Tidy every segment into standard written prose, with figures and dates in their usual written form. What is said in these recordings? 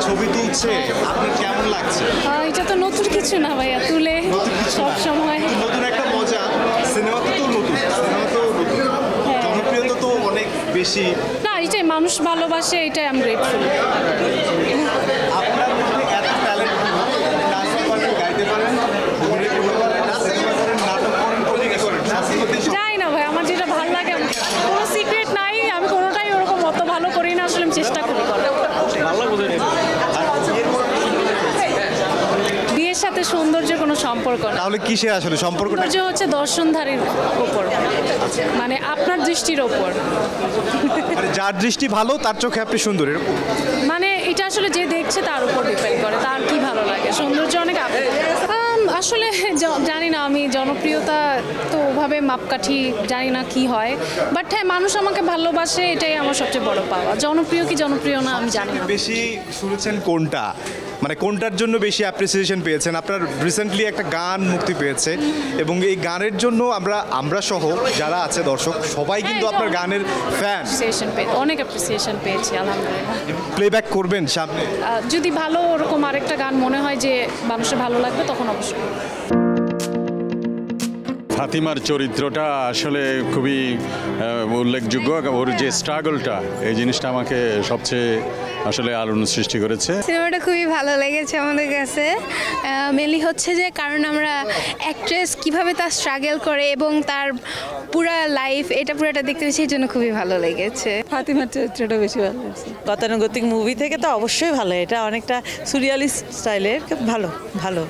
ছবি তুলছে, আপনার কেমন লাগছে? এটা তো নতুন কিছু না ভাইয়া, তুলে সব সময় নতুন একটা মজা। সিনেমা তো নতুন, জনপ্রিয়তা তো অনেক বেশি। না, এটাই মানুষ ভালোবাসে, এটাই আমি গ্রেটফুল। আপনার মধ্যে এত ট্যালেন্ট, নাচতে পারেন, গাইতে পারেন, অভিনয় করতে পারেন, সিনেমা করেন, নাটক করেন, কবিতা করেন, যাই না ভাই, আমার যেটা ভালো লাগে, কোনো সিক্রেট নাই, আমি কোনোটাই ওরকম অত ভালো করি না, আসলে আমি চেষ্টা করি করার। বিয়ের সাথে সৌন্দর্যের কোনো সম্পর্ক না। তাহলে কিসে আসলে সম্পর্কটা? সৌন্দর্য হচ্ছে দর্শনধারীর উপর, মানে আপনার দৃষ্টির ওপর। মানে যার দৃষ্টি ভালো তার চোখে আপনি সুন্দর, এরকম? মানে এটা আসলে যে দেখছে তার উপর ডিপেন্ড করে, তার কি ভালো লাগে। সৌন্দর্য অনেক আসলে জানি না, আমি জনপ্রিয়তা তো ওভাবে মাপকাঠি জানি না কি হয়, বাট হ্যাঁ, মানুষ আমাকে ভালোবাসে, এটাই আমার সবচেয়ে বড় পাওয়া। জনপ্রিয় কি জনপ্রিয় না আমি জানি না। বেশি শুনেছেন কোনটা, মানে কোনটার জন্য বেশি অ্যাপ্রিসিয়েশন পেয়েছেন? আপনার রিসেন্টলি একটা গান মুক্তি পেয়েছে এবং এই গানের জন্য আমরা সহ যারা আছে দর্শক সবাই কিন্তু আপনার গানের ফ্যান। অনেক অ্যাপ্রিসিয়েশন পেয়েছি আলহামদুলিল্লাহ। প্লেব্যাক করবেন সামনে? যদি ভালো ওরকম আরেকটা গান মনে হয় যে মানুষের ভালো লাগবে তখন অবশ্যই। ফাতিমার চরিত্রটা আসলে খুবই উল্লেখযোগ্য। ওর যে স্ট্রাগলটা, এই জিনিসটা আমাকে সবচেয়ে আসলে আলোড়ন সৃষ্টি করেছে। সিনেমাটা খুবই ভালো লেগেছে আমাদের কাছে। মেনলি হচ্ছে যে কারণ আমরা অ্যাক্ট্রেস কিভাবে তার স্ট্রাগল করে এবং তার পুরা লাইফ, এটা পুরোটা দেখতে পেয়েছি, এই জন্য খুবই ভালো লেগেছে। ফাতিমার চরিত্রটা বেশি ভালো লাগছে। গতানুগতিক মুভি থেকে তো অবশ্যই ভালো, এটা অনেকটা সুরিয়ালিস্ট স্টাইলের, ভালো ভালো,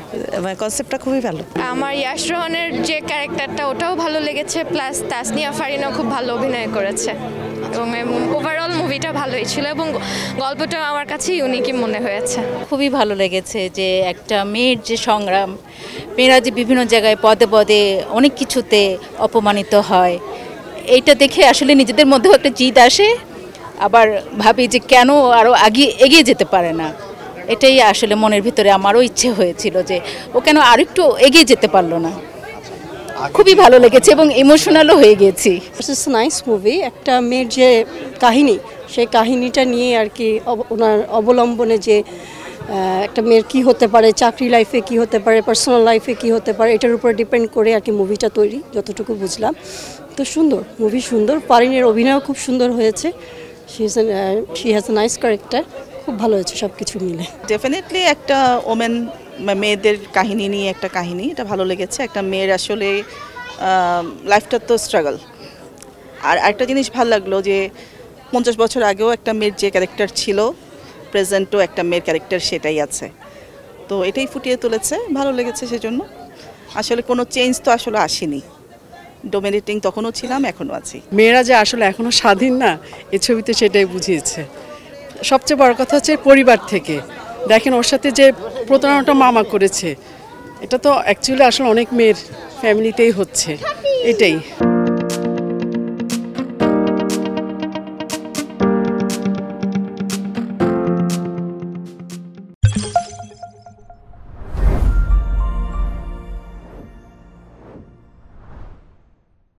মানে কনসেপ্টটা খুবই ভালো। আমার ইয়াশ রোহনের যে ক্যারেক্টারটা ওটাও ভালো লেগেছে, প্লাস তাসনিয়া ফারিনও খুব ভালো অভিনয় করেছে এবং ওভারঅল মুভিটা ভালোই ছিল এবং গল্পটা আমার কাছে ইউনিকই মনে হয়েছে। খুবই ভালো লেগেছে যে একটা মেয়ের যে সংগ্রাম, মেয়েরা যে বিভিন্ন জায়গায় পদে পদে অনেক কিছুতে অপমানিত হয়, এইটা দেখে আসলে নিজেদের মধ্যেও একটা জিদ আসে, আবার ভাবি যে কেন আরও এগিয়ে যেতে পারে না। এটাই আসলে মনের ভিতরে আমারও ইচ্ছে হয়েছিল যে ও কেন আর একটু এগিয়ে যেতে পারলো না। খুবই ভালো লেগেছে এবং ইমোশনালও হয়ে গেছি। It's nice movie. একটা মেয়ের যে কাহিনী, সেই কাহিনীটা নিয়ে আর কি ওনার অবলম্বনে যে একটা মেয়ের কী হতে পারে, চাকরি লাইফে কী হতে পারে, পার্সোনাল লাইফে কী হতে পারে, এটার উপর ডিপেন্ড করে আর কি মুভিটা তৈরি, যতটুকু বুঝলাম। তো সুন্দর মুভি, সুন্দর। পারিনের অভিনয়ও খুব সুন্দর হয়েছে। She has a nice character. খুব ভালো হয়েছে সব কিছু মিলে। ডেফিনেটলি একটা ওমেন, মেয়েদের কাহিনী নিয়ে একটা কাহিনী, এটা ভালো লেগেছে। একটা মেয়ের আসলে লাইফটা তো স্ট্রাগল। আর একটা জিনিস ভালো লাগলো যে 50 বছর আগেও একটা মেয়ের যে ক্যারেক্টার ছিল, প্রেজেন্টও একটা মেয়ের ক্যারেক্টার সেটাই আছে। তো এটাই ফুটিয়ে তুলেছে, ভালো লেগেছে। সেজন্য আসলে কোনো চেঞ্জ তো আসলে আসেনি, ডোমিনেটিং তখনও ছিলাম, এখনও আছি। মেয়েরা যে আসলে এখনও স্বাধীন না, এই ছবিতে সেটাই বুঝিয়েছে। সবচেয়ে বড় কথা হচ্ছে পরিবার থেকে দেখেন ওর সাথে যে প্রতারণাটা মামা করেছে, এটা তো অ্যাকচুয়ালি আসলে অনেক মেয়ের ফ্যামিলিতেই হচ্ছে, এটাই।